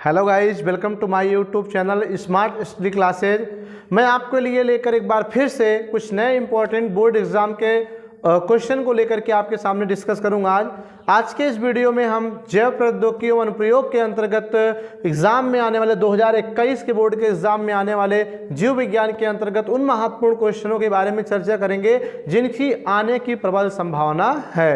Hello guys, welcome to my YouTube channel smart study classes. मैं आपके लिए लेकर एक बार फिर से कुछ नए इंपॉर्टेंट बोर्ड एग्जाम के क्वेश्चन को लेकर के आपके सामने डिस्कस करूंगा। आज के इस वीडियो में हम जैव प्रौद्योगिकी एवं अनुप्रयोग के अंतर्गत एग्जाम में आने वाले 2021 के बोर्ड के एग्जाम में आने वाले जीव विज्ञान के अंतर्गत उन महत्वपूर्ण क्वेश्चनों के बारे में चर्चा करेंगे जिनकी आने की प्रबल संभावना है।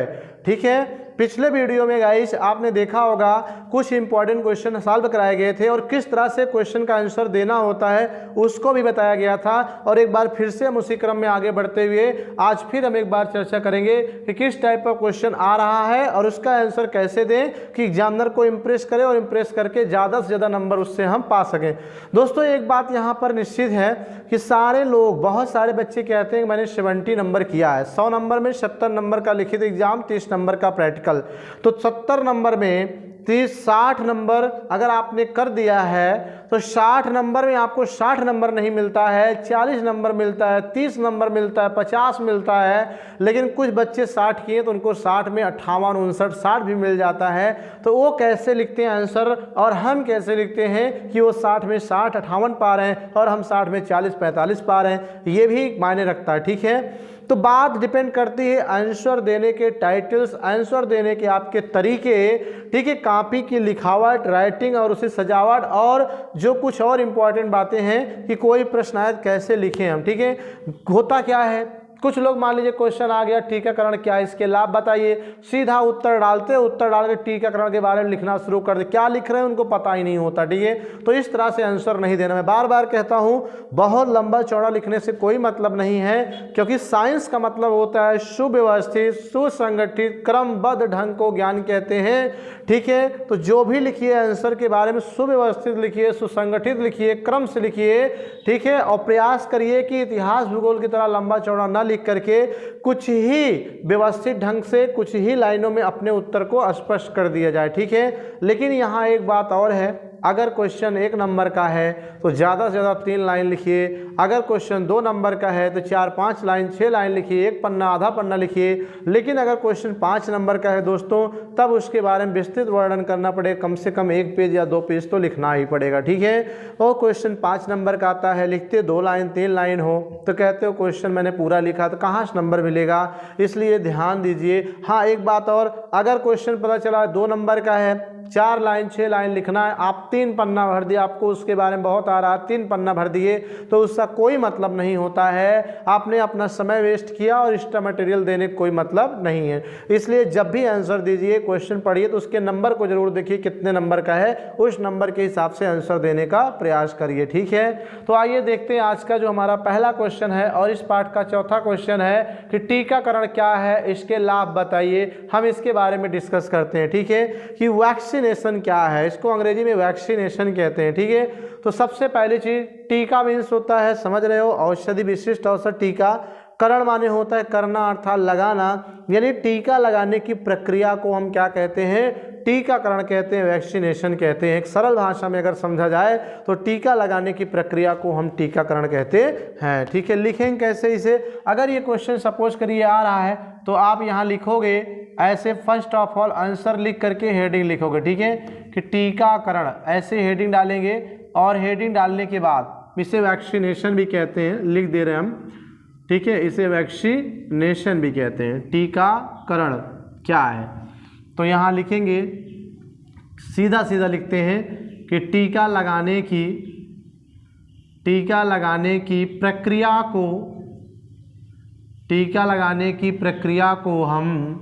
ठीक है, पिछले वीडियो में गाइस आपने देखा होगा कुछ इंपॉर्टेंट क्वेश्चन सॉल्व कराए गए थे और किस तरह से क्वेश्चन का आंसर देना होता है उसको भी बताया गया था। और एक बार फिर से हम उसी क्रम में आगे बढ़ते हुए आज फिर हम एक बार चर्चा करेंगे कि किस टाइप का क्वेश्चन आ रहा है और उसका आंसर कैसे दें कि एग्जामिनर को इम्प्रेस करें और इम्प्रेस करके ज़्यादा से ज़्यादा नंबर उससे हम पा सकें। दोस्तों, एक बात यहाँ पर निश्चित है कि सारे लोग, बहुत सारे बच्चे कहते हैं कि मैंने 70 नंबर किया है। 100 नंबर में 70 नंबर का लिखित एग्जाम, 30 नंबर का प्रैक्टिकल। तो 70 नंबर में 60 नंबर अगर आपने कर दिया है तो 60 नंबर में आपको 60 नंबर नहीं मिलता है, 40 नंबर मिलता है, 30 नंबर मिलता है, 50 मिलता है। लेकिन कुछ बच्चे 60 किए तो उनको 60 में 58, 59, 60 भी मिल जाता है। तो वो कैसे लिखते हैं आंसर और हम कैसे लिखते हैं कि वो 60 में 60, 58 पा रहे हैं और हम 60 में 40, 45 पा रहे हैं, ये भी मायने रखता है। ठीक है, तो बात डिपेंड करती है आंसर देने के टाइटल्स, आंसर देने के आपके तरीके। ठीक है, कॉपी की लिखावट, राइटिंग और उसे सजावट और जो कुछ और इम्पॉर्टेंट बातें हैं कि कोई प्रश्न आयत कैसे लिखें हम। ठीक है, होता क्या है, कुछ लोग मान लीजिए क्वेश्चन आ गया टीकाकरण क्या है, इसके लाभ बताइए, सीधा उत्तर डालते, उत्तर डाल के टीकाकरण के बारे में लिखना शुरू कर दे, क्या लिख रहे हैं उनको पता ही नहीं होता। ठीक है, तो इस तरह से आंसर नहीं देना। मैं बार बार कहता हूं बहुत लंबा चौड़ा लिखने से कोई मतलब नहीं है, क्योंकि साइंस का मतलब होता है सुव्यवस्थित, सुसंगठित, क्रमबद्ध ढंग को ज्ञान कहते हैं। ठीक है, तो जो भी लिखिए आंसर के बारे में सुव्यवस्थित लिखिए, सुसंगठित लिखिए, क्रम से लिखिए। ठीक है, और प्रयास करिए कि इतिहास भूगोल की तरह लंबा चौड़ा न लिख करके कुछ ही व्यवस्थित ढंग से कुछ ही लाइनों में अपने उत्तर को स्पष्ट कर दिया जाए। ठीक है, लेकिन यहाँ एक बात और है, अगर क्वेश्चन 1 नंबर का है तो ज़्यादा से ज़्यादा 3 लाइन लिखिए। अगर क्वेश्चन 2 नंबर का है तो 4-5 लाइन, 6 लाइन लिखिए, 1 पन्ना, आधा पन्ना लिखिए। लेकिन अगर क्वेश्चन 5 नंबर का है दोस्तों, तब उसके बारे में विस्तृत वर्णन करना पड़ेगा, कम से कम 1 पेज या 2 पेज तो लिखना ही पड़ेगा। ठीक है, और क्वेश्चन 5 नंबर का आता है, लिखते 2 लाइन 3 लाइन हो तो कहते हो क्वेश्चन मैंने पूरा लिखा, तो कहाँ से नंबर मिलेगा, इसलिए ध्यान दीजिए। हाँ, एक बात और, अगर क्वेश्चन पता चला 2 नंबर का है, 4 लाइन 6 लाइन लिखना है, आप 3 पन्ना भर दिया, आपको उसके बारे में बहुत आ रहा है, 3 पन्ना भर दिए, तो उसका कोई मतलब नहीं होता है। आपने अपना समय वेस्ट किया और एक्स्ट्रा मटेरियल देने का कोई मतलब नहीं है। इसलिए जब भी आंसर दीजिए, क्वेश्चन पढ़िए तो उसके नंबर को जरूर देखिए कितने नंबर का है, उस नंबर के हिसाब से आंसर देने का प्रयास करिए। ठीक है, तो आइए देखते हैं आज का जो हमारा पहला क्वेश्चन है और इस पार्ट का चौथा क्वेश्चन है कि टीकाकरण क्या है, इसके लाभ बताइए। हम इसके बारे में डिस्कस करते हैं। ठीक है, कि वैक्सीनेशन क्या है, इसको अंग्रेजी में वैक्सीनेशन कहते हैं। ठीक है, तो सबसे पहली चीज, टीका मीन्स होता है, समझ रहे हो, औषधि विशिष्ट औषध। टीका करण माने होता है करना अर्थात लगाना, यानी टीका लगाने की प्रक्रिया को हम क्या कहते हैं, टीकाकरण कहते हैं, वैक्सीनेशन कहते हैं। एक सरल भाषा में अगर समझा जाए तो टीका लगाने की प्रक्रिया को हम टीकाकरण कहते हैं। ठीक है, लिखेंगे कैसे इसे, अगर ये क्वेश्चन सपोज करिए आ रहा है तो आप यहाँ लिखोगे ऐसे, फर्स्ट ऑफ ऑल आंसर लिख करके हेडिंग लिखोगे। ठीक है, कि टीकाकरण, ऐसे हेडिंग डालेंगे और हेडिंग डालने के बाद इसे वैक्सीनेशन भी कहते हैं, लिख दे रहे हैं हम। ठीक है, इसे वैक्सीनेशन भी कहते हैं। टीकाकरण क्या है, तो यहाँ लिखेंगे, सीधा सीधा लिखते हैं कि टीका लगाने की प्रक्रिया को हम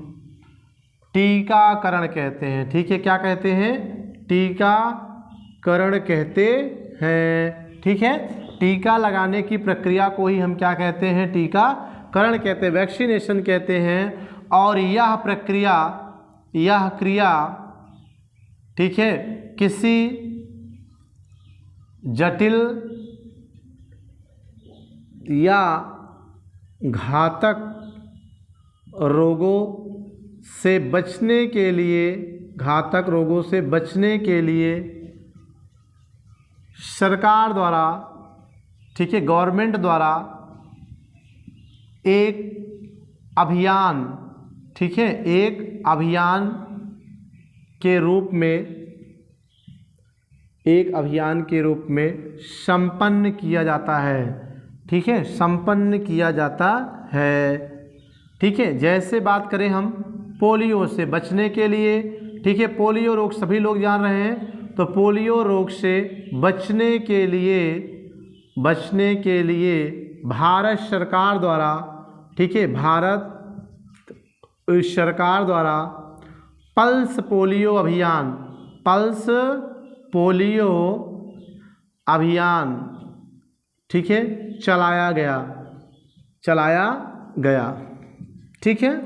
टीकाकरण कहते हैं। ठीक है, क्या कहते हैं, टीकाकरण कहते हैं। ठीक है, टीका लगाने की प्रक्रिया को ही हम क्या कहते हैं, टीकाकरण कहते हैं, वैक्सीनेशन कहते हैं। और यह क्रिया, ठीक है, किसी जटिल या घातक रोगों से बचने के लिए सरकार द्वारा, ठीक है, गवर्नमेंट द्वारा एक अभियान, ठीक है, एक अभियान के रूप में एक अभियान के रूप में संपन्न किया जाता है। ठीक है, संपन्न किया जाता है। ठीक है, जैसे बात करें हम पोलियो से बचने के लिए, ठीक है, पोलियो रोग सभी लोग जान रहे हैं, तो पोलियो रोग से बचने के लिए भारत सरकार द्वारा, ठीक है, भारत सरकार द्वारा पल्स पोलियो अभियान, ठीक है, चलाया गया। ठीक है,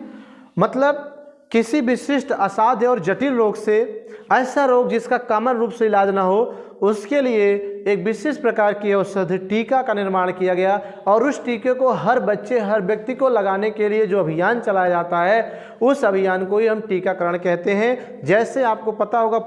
मतलब किसी विशिष्ट असाध्य और जटिल रोग से, ऐसा रोग जिसका कॉमन रूप से इलाज ना हो, उसके लिए एक विशेष प्रकार की औषधि टीका का निर्माण किया गया और उस टीके को हर बच्चे, हर व्यक्ति को लगाने के लिए जो अभियान चलाया जाता है, उस अभियान को ही हम टीकाकरण कहते हैं। जैसे आपको पता होगा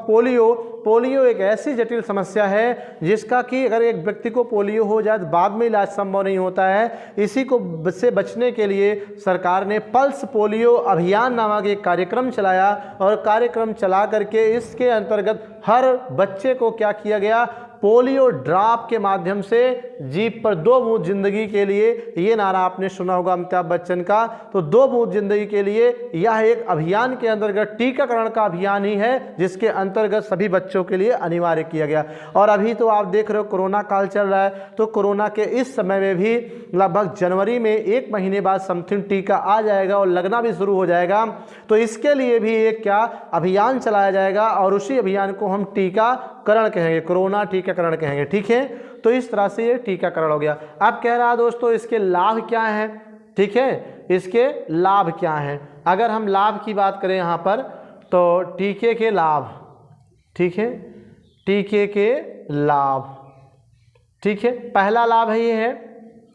पोलियो एक ऐसी जटिल समस्या है जिसका कि अगर एक व्यक्ति को पोलियो हो जाए तो बाद में इलाज संभव नहीं होता है। इसी को से बचने के लिए सरकार ने पल्स पोलियो अभियान नामक एक कार्यक्रम चलाया और कार्यक्रम चला करके इसके अंतर्गत हर बच्चे को क्या किया गया, पोलियो ड्रॉप के माध्यम से जीभ पर 2 बूंद जिंदगी के लिए, ये नारा आपने सुना होगा अमिताभ बच्चन का, तो 2 बूंद जिंदगी के लिए यह एक अभियान के अंतर्गत टीकाकरण का अभियान ही है जिसके अंतर्गत सभी बच्चों के लिए अनिवार्य किया गया। और अभी तो आप देख रहे हो कोरोना काल चल रहा है, तो कोरोना के इस समय में भी लगभग जनवरी में 1 महीने बाद समथिंग टीका आ जाएगा और लगना भी शुरू हो जाएगा। तो इसके लिए भी एक क्या अभियान चलाया जाएगा और उसी अभियान को हम टीकाकरण कहेंगे, कोरोना टीकाकरण कहेंगे। ठीक है, तो इस तरह से ये टीकाकरण हो गया। अब कह रहा दोस्तों इसके लाभ क्या हैं, ठीक है, इसके लाभ क्या हैं। अगर हम लाभ की बात करें यहाँ पर, तो टीके के लाभ, ठीक है, टीके के लाभ, ठीक है, पहला लाभ है ये है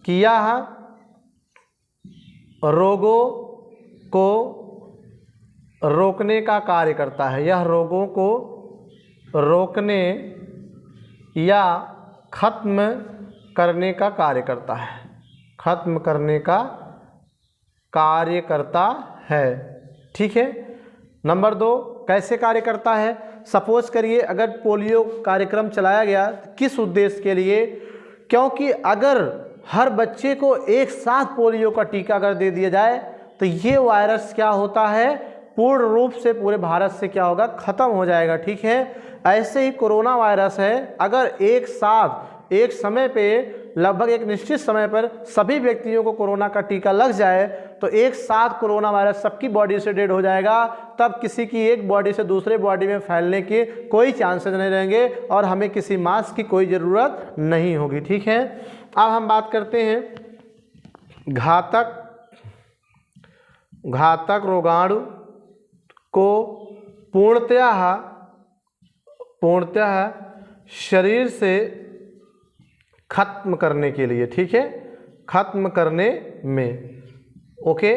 कि यह रोगों को रोकने का कार्य करता है। यह रोगों को रोकने या खत्म करने का कार्य करता है, खत्म करने का कार्य करता है। ठीक है, नंबर 2 कैसे कार्य करता है। सपोज करिए अगर पोलियो कार्यक्रम चलाया गया, किस उद्देश्य के लिए, क्योंकि अगर हर बच्चे को एक साथ पोलियो का टीका अगर दे दिया जाए तो ये वायरस क्या होता है, पूर्ण रूप से पूरे भारत से क्या होगा, खत्म हो जाएगा। ठीक है, ऐसे ही कोरोना वायरस है, अगर एक साथ एक समय पे लगभग एक निश्चित समय पर सभी व्यक्तियों को कोरोना का टीका लग जाए तो एक साथ कोरोना वायरस सबकी बॉडी से डेड हो जाएगा, तब किसी की एक बॉडी से दूसरे बॉडी में फैलने के कोई चांसेस नहीं रहेंगे और हमें किसी मास्क की कोई ज़रूरत नहीं होगी। ठीक है, अब हम बात करते हैं घातक रोगाणु को पूर्णतः शरीर से खत्म करने के लिए। ठीक है, खत्म करने में, ओके,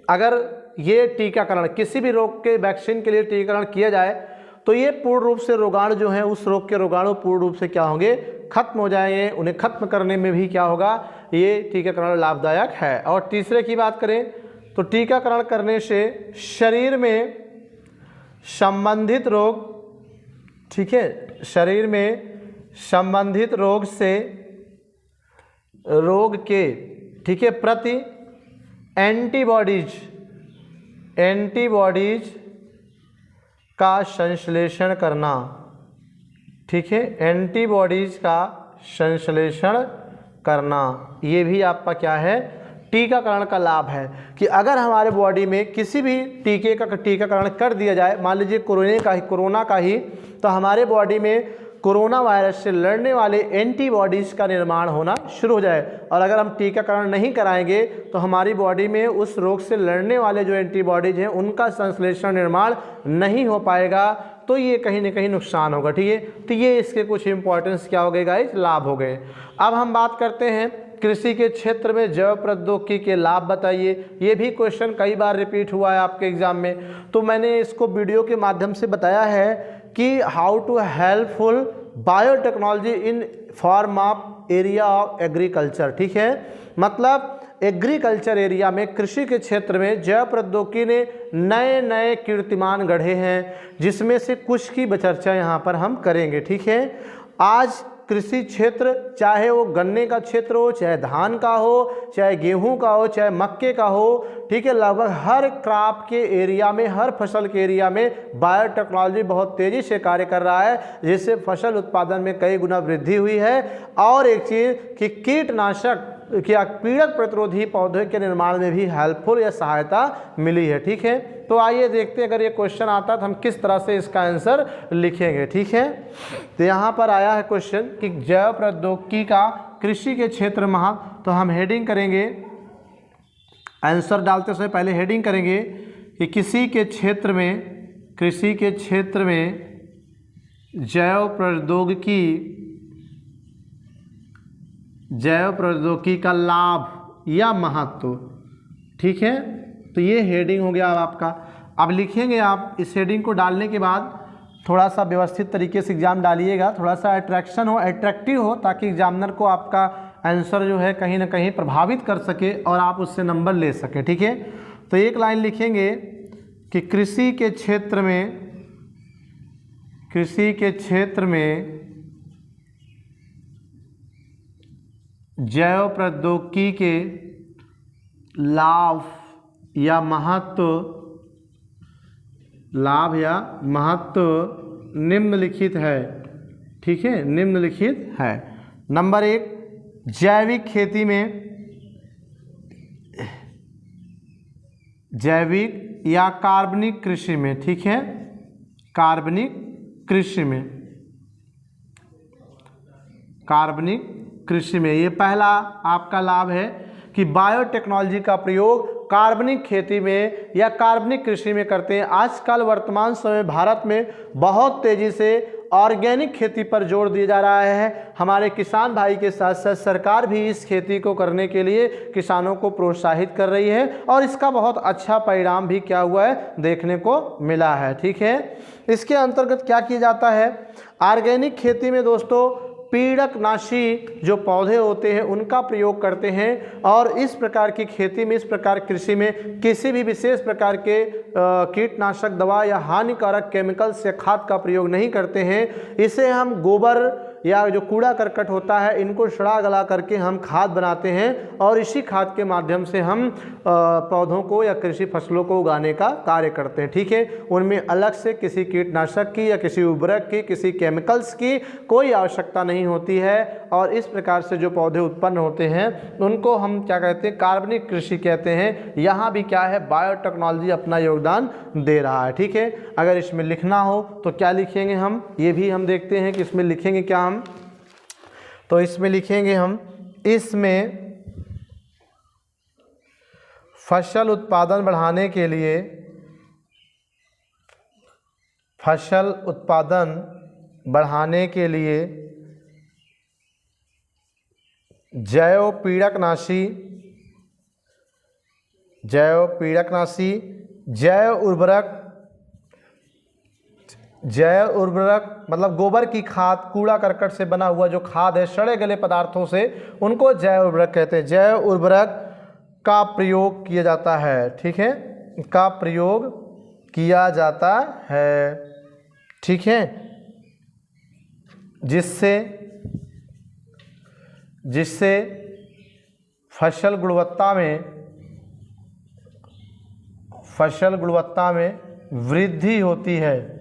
अगर ये टीकाकरण किसी भी रोग के वैक्सीन के लिए टीकाकरण किया जाए तो ये पूर्ण रूप से रोगाणु जो हैं उस रोग के रोगाणु पूर्ण रूप से क्या होंगे, खत्म हो जाएंगे। उन्हें खत्म करने में भी क्या होगा, ये टीकाकरण लाभदायक है। और तीसरे की बात करें तो टीकाकरण करने से शरीर में संबंधित रोग, ठीक है, शरीर में संबंधित रोग के, ठीक है, प्रति एंटीबॉडीज का संश्लेषण करना। ठीक है, एंटीबॉडीज का संश्लेषण करना, ये भी आपका क्या है, टीकाकरण का लाभ है। कि अगर हमारे बॉडी में किसी भी टीके का टीकाकरण कर दिया जाए, मान लीजिए कोरोना का ही, तो हमारे बॉडी में कोरोना वायरस से लड़ने वाले एंटीबॉडीज़ का निर्माण होना शुरू हो जाए। और अगर हम टीकाकरण नहीं कराएंगे तो हमारी बॉडी में उस रोग से लड़ने वाले जो एंटीबॉडीज़ हैं उनका संश्लेषण निर्माण नहीं हो पाएगा, तो ये कहीं ना कहीं नुकसान होगा। ठीक है, तो ये इसके कुछ इंपॉर्टेंस क्या हो गए गाइस, लाभ हो गए। अब हम बात करते हैं कृषि के क्षेत्र में जैव प्रौद्योगिकी के लाभ बताइए। ये भी क्वेश्चन कई बार रिपीट हुआ है आपके एग्जाम में, तो मैंने इसको वीडियो के माध्यम से बताया है कि how to helpful biotechnology in form of area of agriculture. ठीक है, मतलब एग्रीकल्चर एरिया में, कृषि के क्षेत्र में जैव प्रौद्योगिकी ने नए नए कीर्तिमान गढ़े हैं, जिसमें से कुछ की चर्चा यहाँ पर हम करेंगे। ठीक है, आज कृषि क्षेत्र चाहे वो गन्ने का क्षेत्र हो, चाहे धान का हो, चाहे गेहूं का हो, चाहे मक्के का हो, ठीक है, लगभग हर क्रॉप के एरिया में, हर फसल के एरिया में बायोटेक्नोलॉजी बहुत तेज़ी से कार्य कर रहा है, जिससे फसल उत्पादन में कई गुना वृद्धि हुई है। और एक चीज़ कि कीटनाशक क्या पीड़क प्रतिरोधी पौधे के निर्माण में भी हेल्पफुल या सहायता मिली है। ठीक है, तो आइए देखते हैं अगर ये क्वेश्चन आता तो हम किस तरह से इसका आंसर लिखेंगे। ठीक है, तो यहाँ पर आया है क्वेश्चन कि जैव प्रौद्योगिकी का कृषि के क्षेत्र में, तो हम हेडिंग करेंगे, आंसर डालते समय पहले हेडिंग करेंगे कि कृषि के क्षेत्र में जैव प्रौद्योगिकी का लाभ या महत्व। ठीक है, तो ये हेडिंग हो गया अब आपका। अब लिखेंगे आप, इस हेडिंग को डालने के बाद थोड़ा सा व्यवस्थित तरीके से एग्जाम डालिएगा, थोड़ा सा अट्रैक्टिव हो, ताकि एग्जामिनर को आपका आंसर जो है कहीं ना कहीं प्रभावित कर सके और आप उससे नंबर ले सके। ठीक है, तो एक लाइन लिखेंगे कि कृषि के क्षेत्र में जैव प्रौद्योगिकी के लाभ या महत्व निम्नलिखित है। ठीक है, निम्नलिखित है। नंबर 1, जैविक या कार्बनिक कृषि में। ठीक है, कार्बनिक कृषि में ये पहला आपका लाभ है कि बायोटेक्नोलॉजी का प्रयोग कार्बनिक खेती में या कार्बनिक कृषि में करते हैं। आजकल वर्तमान समय भारत में बहुत तेज़ी से ऑर्गेनिक खेती पर जोर दिया जा रहा है। हमारे किसान भाई के साथ साथ सरकार भी इस खेती को करने के लिए किसानों को प्रोत्साहित कर रही है और इसका बहुत अच्छा परिणाम भी क्या हुआ है, देखने को मिला है। ठीक है, इसके अंतर्गत क्या किया जाता है, ऑर्गेनिक खेती में दोस्तों पीड़कनाशी जो पौधे होते हैं उनका प्रयोग करते हैं और इस प्रकार की खेती में, इस प्रकार कृषि में किसी भी विशेष प्रकार के कीटनाशक दवा या हानिकारक केमिकल्स या खाद का प्रयोग नहीं करते हैं। इसे हम गोबर या जो कूड़ा करकट होता है इनको सड़ा गला करके हम खाद बनाते हैं और इसी खाद के माध्यम से हम पौधों को या कृषि फसलों को उगाने का कार्य करते हैं। ठीक है, उनमें अलग से किसी कीटनाशक की या किसी उर्वरक की, किसी केमिकल्स की कोई आवश्यकता नहीं होती है और इस प्रकार से जो पौधे उत्पन्न होते हैं उनको हम क्या कहते हैं, कार्बनिक कृषि कहते हैं। यहाँ भी क्या है, बायोटेक्नोलॉजी अपना योगदान दे रहा है। ठीक है, अगर इसमें लिखना हो तो क्या लिखेंगे हम, ये भी हम देखते हैं कि इसमें लिखेंगे क्या हम, तो इसमें लिखेंगे हम, इसमें फसल उत्पादन बढ़ाने के लिए जैव पीड़कनाशी, जैव उर्वरक मतलब गोबर की खाद, कूड़ा करकट से बना हुआ जो खाद है, सड़े गले पदार्थों से, उनको जैव उर्वरक कहते हैं। जैव उर्वरक का प्रयोग किया जाता है। ठीक है, का प्रयोग किया जाता है। ठीक है, जिससे फसल गुणवत्ता में वृद्धि होती है।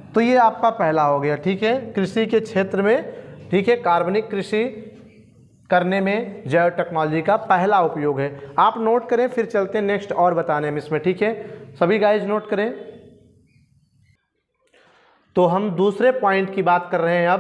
तो ये आपका पहला हो गया। ठीक है, कृषि के क्षेत्र में, ठीक है, कार्बनिक कृषि करने में जैव टेक्नोलॉजी का पहला उपयोग है। आप नोट करें, फिर चलते हैं नेक्स्ट और बताने में इसमें। ठीक है, सभी गाइज नोट करें। तो हम दूसरे पॉइंट की बात कर रहे हैं अब,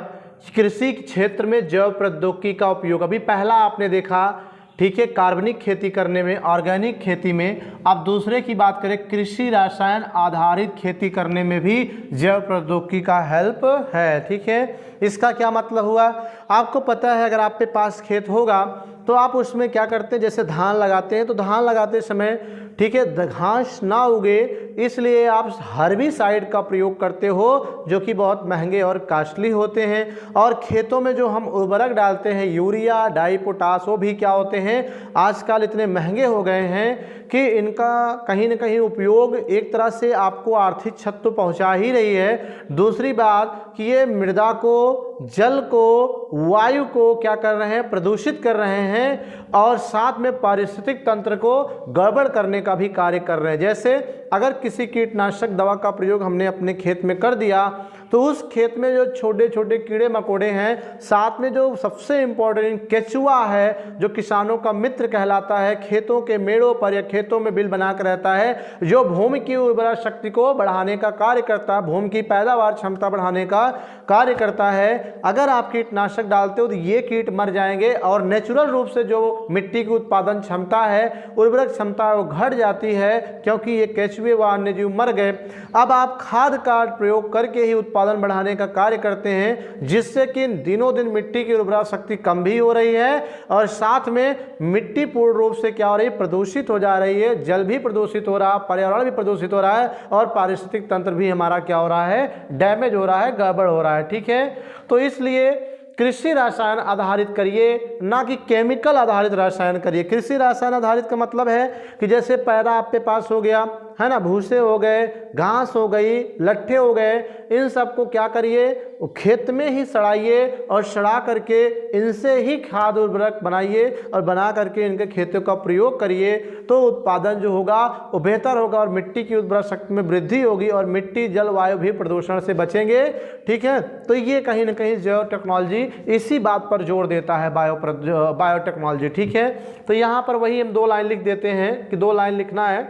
कृषि क्षेत्र में जैव प्रौद्योगिकी का उपयोग। अभी पहला आपने देखा, ठीक है, कार्बनिक खेती करने में, ऑर्गेनिक खेती में। अब दूसरे की बात करें, कृषि रसायन आधारित खेती करने में भी जैव प्रौद्योगिकी का हेल्प है। ठीक है, इसका क्या मतलब हुआ, आपको पता है अगर आपके पास खेत होगा तो आप उसमें क्या करते हैं, जैसे धान लगाते हैं तो धान लगाते समय ठीक है, घास ना उगे इसलिए आप हर्बिसाइड का प्रयोग करते हो जो कि बहुत महंगे और कॉस्टली होते हैं। और खेतों में जो हम उर्वरक डालते हैं यूरिया, डाई, पोटाश, वो भी क्या होते हैं आजकल इतने महंगे हो गए हैं कि इनका कहीं ना कहीं उपयोग एक तरह से आपको आर्थिक क्षति तो पहुंचा ही रही है। दूसरी बात कि ये मृदा को, जल को, वायु को क्या कर रहे हैं, प्रदूषित कर रहे हैं और साथ में पारिस्थितिक तंत्र को गड़बड़ करने का भी कार्य कर रहे हैं। जैसे अगर किसी कीटनाशक दवा का प्रयोग हमने अपने खेत में कर दिया तो उस खेत में जो छोटे छोटे कीड़े मकोड़े हैं, साथ में जो सबसे इम्पोर्टेंट केचुआ है जो किसानों का मित्र कहलाता है, खेतों के मेड़ों पर या खेतों में बिल बनाकर रहता है, जो भूमि की उर्वरा शक्ति को बढ़ाने का कार्य करता है, भूमि की पैदावार क्षमता बढ़ाने का कार्य करता है। अगर आप कीटनाशक डालते हो तो ये कीट मर जाएंगे और नेचुरल रूप से जो मिट्टी की उत्पादन क्षमता है, उर्वरक क्षमता है, वो घट जाती है क्योंकि ये केचुए व अन्य जीव मर गए। अब आप खाद का प्रयोग करके ही उत्पादन बढ़ाने का कार्य करते हैं जिससे कि दिनों दिन मिट्टी की उर्वरा शक्ति कम भी हो रही है और साथ में मिट्टी पूर्ण रूप से क्या हो रही है, प्रदूषित हो जा रही है, जल भी प्रदूषित हो रहा है, पर्यावरण भी प्रदूषित हो रहा है और पारिस्थितिक तंत्र भी हमारा क्या हो रहा है, डैमेज हो रहा है, गड़बड़ हो रहा है। ठीक है, तो इसलिए कृषि रसायन आधारित करिए, ना कि केमिकल आधारित रसायन करिए। कृषि रसायन आधारित का मतलब है कि जैसे पैदा आपके पास हो गया है ना, भूसे हो गए, घास हो गई, लट्ठे हो गए, इन सब को क्या करिए, खेत में ही सड़ाइए और सड़ा करके इनसे ही खाद उर्वरक बनाइए और बना करके इनके खेतों का प्रयोग करिए तो उत्पादन जो होगा वो बेहतर होगा और मिट्टी की उर्वरा शक्ति में वृद्धि होगी और मिट्टी, जल, वायु भी प्रदूषण से बचेंगे। ठीक है, तो ये कहीं ना कहीं जैव टेक्नोलॉजी इसी बात पर जोर देता है, बायोटेक्नोलॉजी। ठीक है, तो यहाँ पर वही हम 2 लाइन लिख देते हैं कि 2 लाइन लिखना है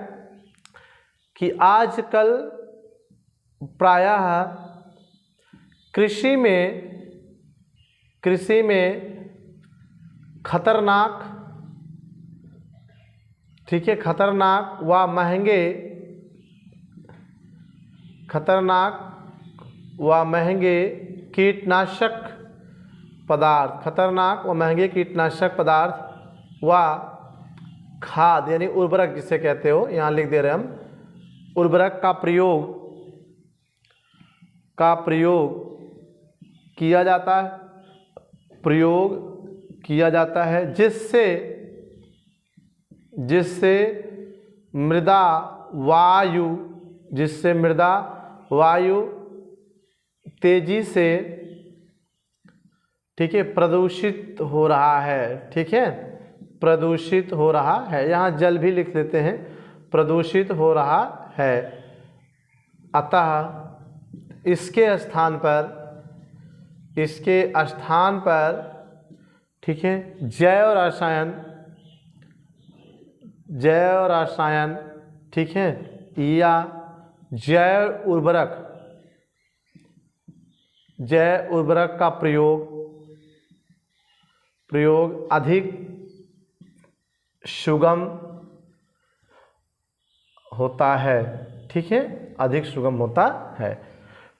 कि आजकल प्रायः कृषि में खतरनाक, ठीक है, खतरनाक व महंगे कीटनाशक पदार्थ, खतरनाक व महंगे कीटनाशक पदार्थ व खाद यानी उर्वरक जिसे कहते हो, यहाँ लिख दे रहे हम, उर्वरक का प्रयोग किया जाता है जिससे मृदा वायु तेजी से, ठीक है, प्रदूषित हो रहा है। ठीक है, प्रदूषित हो रहा है, यहाँ जल भी लिख लेते हैं, प्रदूषित हो रहा है। अतः इसके स्थान पर ठीक है, जैव रसायन, ठीक है, या जैव उर्वरक का प्रयोग अधिक सुगम होता है। ठीक है, अधिक सुगम होता है।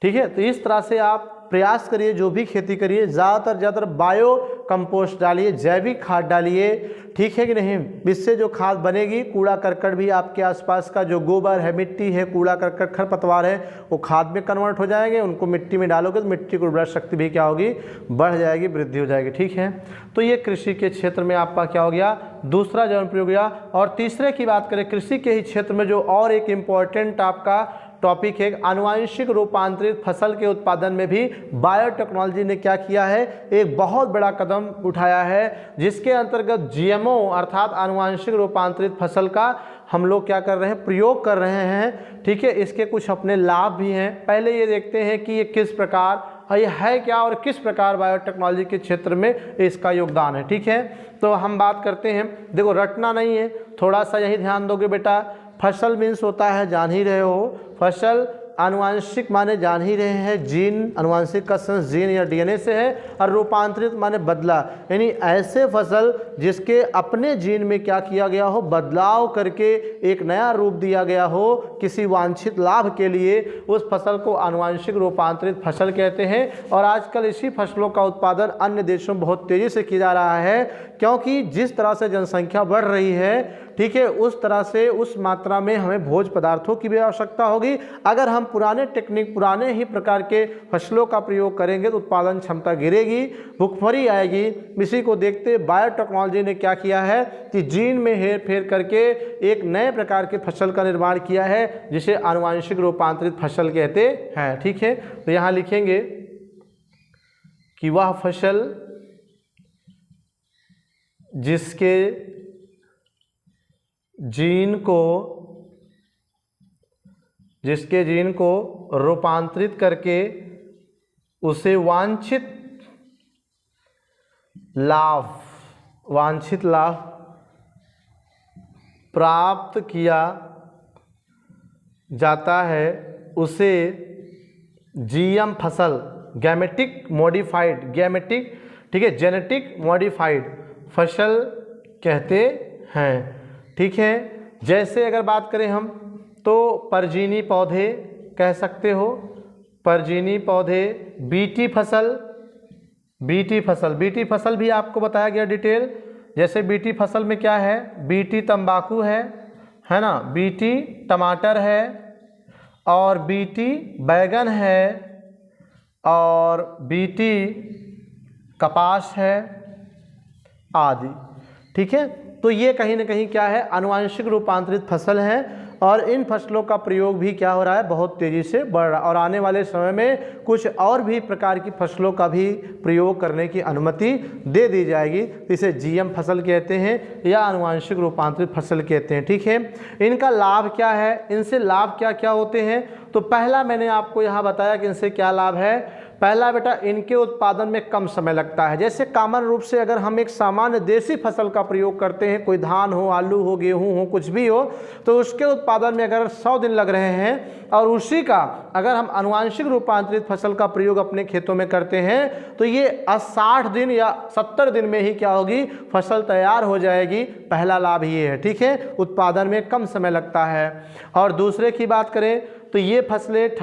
ठीक है, तो इस तरह से आप प्रयास करिए, जो भी खेती करिए ज़्यादातर बायो कंपोस्ट डालिए, जैविक खाद डालिए। ठीक है कि नहीं, इससे जो खाद बनेगी, कूड़ा करकट भी आपके आसपास का जो गोबर है, मिट्टी है, कूड़ा करकट, खरपतवार है, वो खाद में कन्वर्ट हो जाएंगे। उनको मिट्टी में डालोगे तो मिट्टी की उर्वरा शक्ति भी क्या होगी, बढ़ जाएगी, वृद्धि हो जाएगी। ठीक है, तो ये कृषि के क्षेत्र में आपका क्या हो गया, दूसरा जो अनुप्रयोग गया। और तीसरे की बात करें, कृषि के ही क्षेत्र में जो और एक इम्पॉर्टेंट आपका टॉपिक है, आनुवांशिक रूपांतरित फसल के उत्पादन में भी बायोटेक्नोलॉजी ने क्या किया है, एक बहुत बड़ा कदम उठाया है, जिसके अंतर्गत जीएमओ अर्थात आनुवांशिक रूपांतरित फसल का हम लोग क्या कर रहे हैं, प्रयोग कर रहे हैं। ठीक है, इसके कुछ अपने लाभ भी हैं। पहले ये देखते हैं कि ये किस प्रकार ये है क्या और किस प्रकार बायोटेक्नोलॉजी के क्षेत्र में इसका योगदान है। ठीक है, तो हम बात करते हैं, देखो रटना नहीं है, थोड़ा सा यही ध्यान दोगे बेटा। फसल मीन्स होता है, जान ही रहे हो, फसल आनुवांशिक माने जान ही रहे हैं, जीन, आनुवांशिक का सेंस जीन या डीएनए से है, और रूपांतरित माने बदला, यानी ऐसे फसल जिसके अपने जीन में क्या किया गया हो, बदलाव करके एक नया रूप दिया गया हो किसी वांछित लाभ के लिए, उस फसल को आनुवांशिक रूपांतरित फसल कहते हैं। और आजकल इसी फसलों का उत्पादन अन्य देशों में बहुत तेज़ी से किया जा रहा है, क्योंकि जिस तरह से जनसंख्या बढ़ रही है, ठीक है, उस तरह से उस मात्रा में हमें भोज्य पदार्थों की भी आवश्यकता होगी। अगर हम पुराने टेक्निक, पुराने ही प्रकार के फसलों का प्रयोग करेंगे तो उत्पादन क्षमता गिरेगी, भुखमरी आएगी। इसी को देखते बायोटेक्नोलॉजी ने क्या किया है कि जीन में हेर फेर करके एक नए प्रकार के फसल का निर्माण किया है, जिसे आनुवांशिक रूपांतरित फसल कहते हैं। ठीक है, तो यहाँ लिखेंगे कि वह फसल जिसके जीन को रूपांतरित करके उसे वांछित लाभ प्राप्त किया जाता है, उसे जीएम फसल, जेनेटिक मॉडिफाइड फसल कहते हैं। ठीक है, जैसे अगर बात करें हम तो परजीनी पौधे कह सकते हो, परजीनी पौधे, बीटी फसल भी आपको बताया गया डिटेल। जैसे बीटी फसल में क्या है, बीटी तंबाकू है ना, बीटी टमाटर है, और बीटी बैगन है, और बीटी कपास है आदि। ठीक है, तो ये कहीं ना कहीं क्या है, आनुवांशिक रूपांतरित फसल है, और इन फसलों का प्रयोग भी क्या हो रहा है, बहुत तेज़ी से बढ़ रहा है, और आने वाले समय में कुछ और भी प्रकार की फसलों का भी प्रयोग करने की अनुमति दे दी जाएगी। तो इसे जीएम फसल कहते हैं या आनुवांशिक रूपांतरित फसल कहते हैं। ठीक है, इनका लाभ क्या है, इनसे लाभ क्या क्या होते हैं, तो पहला मैंने आपको यहाँ बताया कि इनसे क्या लाभ है। पहला बेटा, इनके उत्पादन में कम समय लगता है। जैसे कॉमन रूप से अगर हम एक सामान्य देसी फसल का प्रयोग करते हैं, कोई धान हो, आलू हो, गेहूं हो, कुछ भी हो, तो उसके उत्पादन में अगर 100 दिन लग रहे हैं, और उसी का अगर हम आनुवांशिक रूपांतरित फसल का प्रयोग अपने खेतों में करते हैं तो ये 60 दिन या 70 दिन में ही क्या होगी, फसल तैयार हो जाएगी। पहला लाभ ये है। ठीक है, उत्पादन में कम समय लगता है। और दूसरे की बात करें तो ये फसलें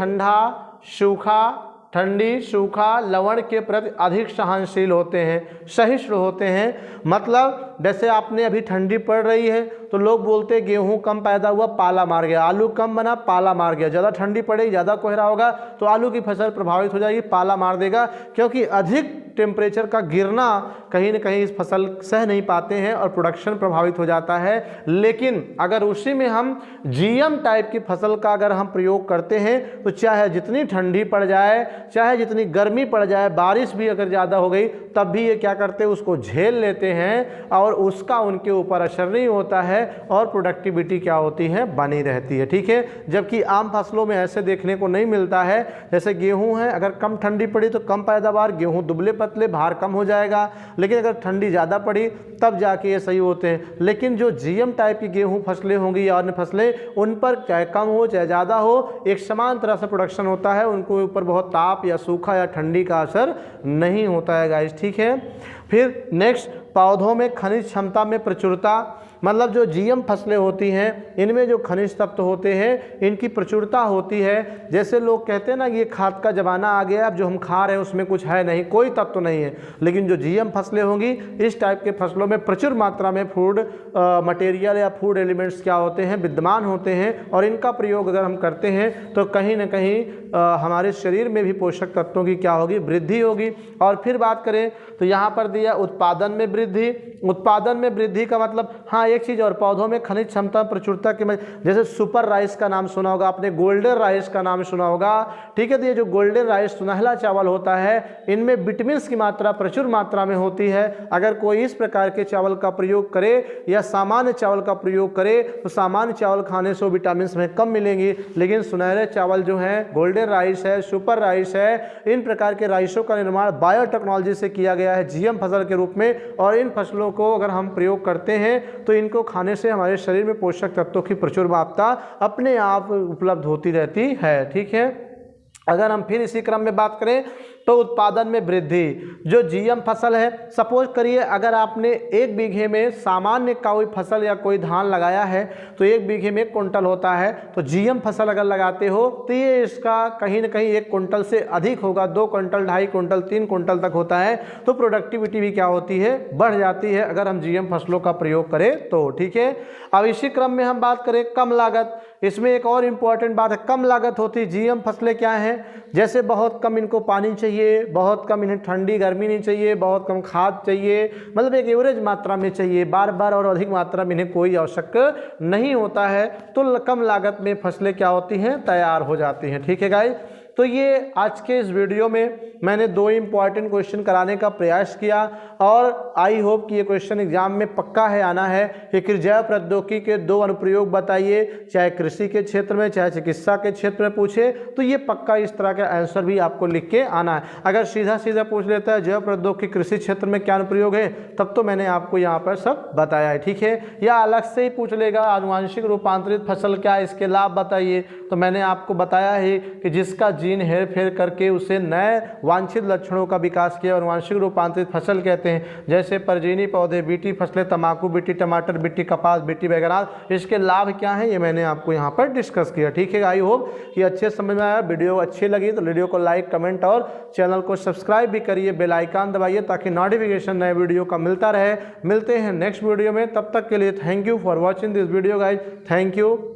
ठंडी, सूखा, लवण के प्रति अधिक सहनशील होते हैं, सहिष्णु होते हैं। मतलब जैसे आपने अभी ठंडी पड़ रही है तो लोग बोलते हैं गेहूं कम पैदा हुआ, पाला मार गया, आलू कम बना, पाला मार गया। ज़्यादा ठंडी पड़ेगी, ज़्यादा कोहरा होगा तो आलू की फसल प्रभावित हो जाएगी, पाला मार देगा, क्योंकि अधिक टेम्परेचर का गिरना कहीं ना कहीं इस फसल सह नहीं पाते हैं और प्रोडक्शन प्रभावित हो जाता है। लेकिन अगर उसी में हम जीएम टाइप की फसल का अगर हम प्रयोग करते हैं तो चाहे जितनी ठंडी पड़ जाए, चाहे जितनी गर्मी पड़ जाए, बारिश भी अगर ज़्यादा हो गई, तब भी ये क्या करते हैं, उसको झेल लेते हैं और उसका उनके ऊपर असर नहीं होता है और प्रोडक्टिविटी क्या होती है, बनी रहती है। ठीक है, जबकि आम फसलों में ऐसे देखने को नहीं मिलता है। जैसे गेहूँ है, अगर कम ठंडी पड़ी तो कम पैदावार, गेहूँ दुबले पतले, भार कम हो जाएगा। लेकिन अगर ठंडी ज़्यादा पड़ी तब जाके ये सही होते हैं। लेकिन जो जीएम टाइप की गेहूँ फसलें होंगी या अन्य फसलें, उन पर चाहे कम हो चाहे ज़्यादा हो, एक समान तरह से प्रोडक्शन होता है, उनको ऊपर बहुत ताप या सूखा या ठंडी का असर नहीं होता है गाइस। ठीक है, फिर नेक्स्ट, पौधों में खनिज क्षमता में प्रचुरता। मतलब जो जीएम फसलें होती हैं इनमें जो खनिज तत्व होते हैं इनकी प्रचुरता होती है। जैसे लोग कहते हैं ना कि ये खाद का ज़माना आ गया, अब जो हम खा रहे हैं उसमें कुछ है नहीं, कोई तत्व नहीं है। लेकिन जो जीएम फसलें होंगी, इस टाइप के फसलों में प्रचुर मात्रा में फूड मटेरियल या फूड एलिमेंट्स क्या होते हैं, विद्यमान होते हैं, और इनका प्रयोग अगर हम करते हैं तो कहीं ना कहीं हमारे शरीर में भी पोषक तत्वों की क्या होगी, वृद्धि होगी। और फिर बात करें तो यहाँ पर दिया उत्पादन में वृद्धि। उत्पादन में वृद्धि का मतलब, हाँ एक चीज़ और, पौधों में खनिज क्षमता प्रचुरता के जैसे सुपर राइस का नाम सुना होगा आपने, गोल्डन राइस का नाम सुना होगा। ठीक है, तो ये जो गोल्डन राइस सुनहला चावल होता है, इनमें विटामिन की मात्रा प्रचुर मात्रा में होती है। अगर कोई इस प्रकार के चावल का प्रयोग करे या सामान्य चावल का प्रयोग करे तो सामान्य चावल खाने से विटामिन में कम मिलेंगी। लेकिन सुनहरे चावल जो हैं, गोल्डन राइस है, सुपर राइस है, इन प्रकार के राइसों का निर्माण बायोटेक्नोलॉजी से किया गया है जीएम फसल के रूप में। और इन फसलों को अगर हम प्रयोग करते हैं तो इनको खाने से हमारे शरीर में पोषक तत्वों की प्रचुर मात्रा अपने आप उपलब्ध होती रहती है। ठीक है, अगर हम फिर इसी क्रम में बात करें तो उत्पादन में वृद्धि, जो जीएम फसल है, सपोज करिए अगर आपने 1 बीघे में सामान्य कोई फसल या कोई धान लगाया है तो 1 बीघे में 1 कुंटल होता है, तो जीएम फसल अगर लगाते हो तो ये इसका कहीं ना कहीं 1 कुंटल से अधिक होगा, 2 कुंटल, 2.5 कुंटल, 3 कुंटल तक होता है। तो प्रोडक्टिविटी भी क्या होती है, बढ़ जाती है अगर हम जीएम फसलों का प्रयोग करें तो। ठीक है, अब इसी क्रम में हम बात करें कम लागत, इसमें एक और इम्पॉर्टेंट बात है, कम लागत होती है। जीएम फसलें क्या हैं, जैसे बहुत कम इनको पानी चाहिए, बहुत कम इन्हें ठंडी गर्मी नहीं चाहिए, बहुत कम खाद चाहिए, मतलब एक एवरेज मात्रा में चाहिए, बार बार और अधिक मात्रा में इन्हें कोई आवश्यक नहीं होता है, तो कम लागत में फसलें क्या होती हैं, तैयार हो जाती हैं। ठीक है गाइस, तो ये आज के इस वीडियो में मैंने 2 इंपॉर्टेंट क्वेश्चन कराने का प्रयास किया और आई होप कि ये क्वेश्चन एग्जाम में पक्का है आना है कि जैव प्रौद्योगिकी के 2 अनुप्रयोग बताइए, चाहे कृषि के क्षेत्र में चाहे चिकित्सा के क्षेत्र में पूछे तो ये पक्का इस तरह का आंसर भी आपको लिख के आना है। अगर सीधा सीधा पूछ लेता है जैव प्रौद्योगिकी कृषि क्षेत्र में क्या अनुप्रयोग है, तब तो मैंने आपको यहाँ पर सब बताया है। ठीक है, या अलग से ही पूछ लेगा आनुवांशिक रूपांतरित फसल क्या है, इसके लाभ बताइए, तो मैंने आपको बताया है कि जिसका जीन हेरफेर करके उसे नए वांछित लक्षणों का विकास किया और आनुवांशिक रूपांतरित फसल कहते हैं, जैसे परजीवी पौधे, बीटी फसलें, तंबाकू, बीटी टमाटर, बीटी कपास, बीटी बैगन, इसके लाभ क्या हैं ये मैंने आपको यहाँ पर डिस्कस किया। ठीक है, आई होप कि अच्छे समझ में आया। वीडियो अच्छी लगी तो वीडियो को लाइक, कमेंट और चैनल को सब्सक्राइब भी करिए, बेल आइकन दबाइए ताकि नोटिफिकेशन नए वीडियो का मिलता रहे। मिलते हैं नेक्स्ट वीडियो में, तब तक के लिए thank you for watching this video guys, thank you.